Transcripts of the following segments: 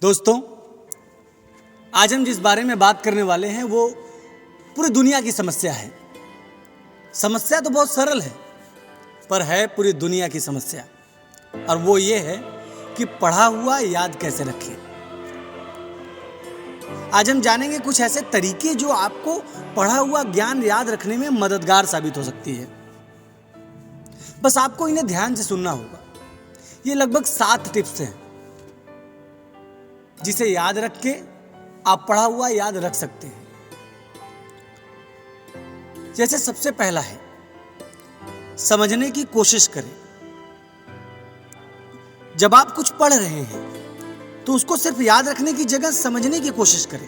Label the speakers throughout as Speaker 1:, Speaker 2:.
Speaker 1: दोस्तों, आज हम जिस बारे में बात करने वाले हैं वो पूरी दुनिया की समस्या है। समस्या तो बहुत सरल है, पर है पूरी दुनिया की समस्या, और वो ये है कि पढ़ा हुआ याद कैसे रखें। आज हम जानेंगे कुछ ऐसे तरीके जो आपको पढ़ा हुआ ज्ञान याद रखने में मददगार साबित हो सकती है। बस आपको इन्हें ध्यान से सुनना होगा। ये लगभग 7 टिप्स हैं जिसे याद रख के आप पढ़ा हुआ याद रख सकते हैं। जैसे सबसे पहला है, समझने की कोशिश करें। जब आप कुछ पढ़ रहे हैं तो उसको सिर्फ याद रखने की जगह समझने की कोशिश करें।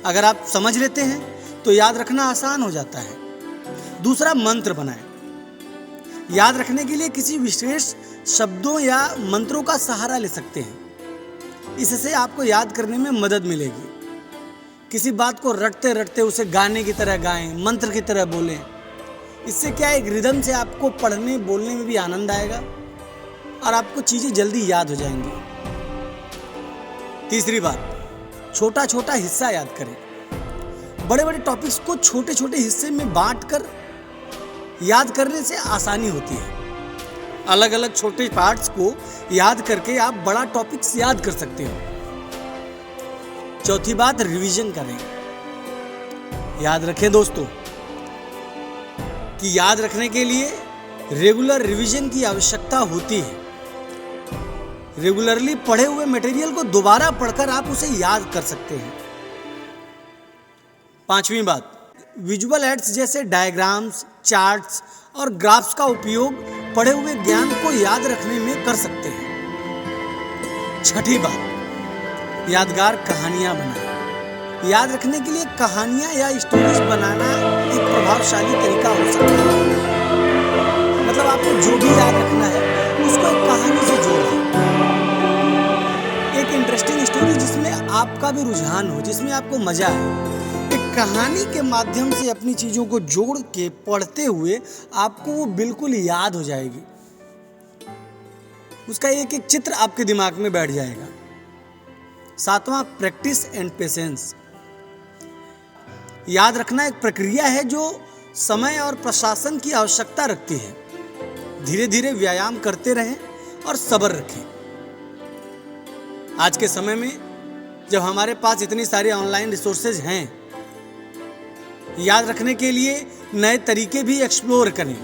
Speaker 1: अगर आप समझ लेते हैं तो याद रखना आसान हो जाता है। दूसरा, मंत्र बनाएं। याद रखने के लिए किसी विशेष शब्दों या मंत्रों का सहारा ले सकते हैं। इससे आपको याद करने में मदद मिलेगी। किसी बात को रटते रटते उसे गाने की तरह गाएं, मंत्र की तरह बोलें। इससे क्या एक रिदम से आपको पढ़ने बोलने में भी आनंद आएगा और आपको चीजें जल्दी याद हो जाएंगी। तीसरी बात, छोटा छोटा हिस्सा याद करें। बड़े बड़े टॉपिक्स को छोटे छोटे हिस्से में बांटकर याद करने से आसानी होती है। अलग अलग छोटे पार्ट्स को याद करके आप बड़ा टॉपिक्स याद कर सकते हो। चौथी बात, रिवीजन करें। याद रखें दोस्तों कि याद रखने के लिए रेगुलर रिवीजन की आवश्यकता होती है। रेगुलरली पढ़े हुए मटेरियल को दोबारा पढ़कर आप उसे याद कर सकते हैं। पांचवी बात, विजुअल एड्स जैसे डायग्राम्स, चार्ट्स और ग्राफ्स का उपयोग पढ़े हुए ज्ञान को याद रखने में कर सकते हैं। छठी बात, यादगार कहानियां बनाएं। याद रखने के लिए कहानियां या स्टोरीज बनाना एक प्रभावशाली तरीका हो सकता है। मतलब आपको जो भी याद रखना है उसको एक कहानी से जोड़ें। एक इंटरेस्टिंग स्टोरी जिसमें आपका भी रुझान हो, जिसमें आपको मजा आए। एक कहानी के माध्यम से अपनी चीजों को जोड़ के पढ़ते हुए आपको वो बिल्कुल याद हो जाएगी। उसका एक एक चित्र आपके दिमाग में बैठ जाएगा। सातवां, प्रैक्टिस एंड पेशेंस। याद रखना एक प्रक्रिया है जो समय और प्रशासन की आवश्यकता रखती है। धीरे धीरे व्यायाम करते रहें और सब्र रखें। आज के समय में जब हमारे पास इतनी सारी ऑनलाइन रिसोर्सेज हैं, याद रखने के लिए नए तरीके भी एक्सप्लोर करें।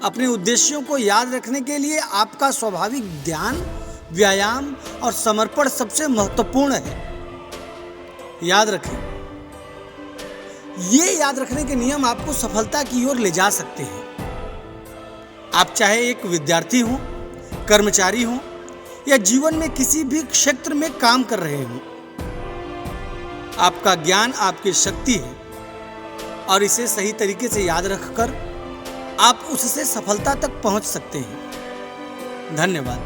Speaker 1: अपने उद्देश्यों को याद रखने के लिए आपका स्वाभाविक ध्यान, व्यायाम और समर्पण सबसे महत्वपूर्ण है। याद रखें, ये याद रखने के नियम आपको सफलता की ओर ले जा सकते हैं। आप चाहे एक विद्यार्थी हो, कर्मचारी हो या जीवन में किसी भी क्षेत्र में काम कर रहे हो, आपका ज्ञान आपकी शक्ति है और इसे सही तरीके से याद रखकर आप उससे सफलता तक पहुंच सकते हैं। धन्यवाद।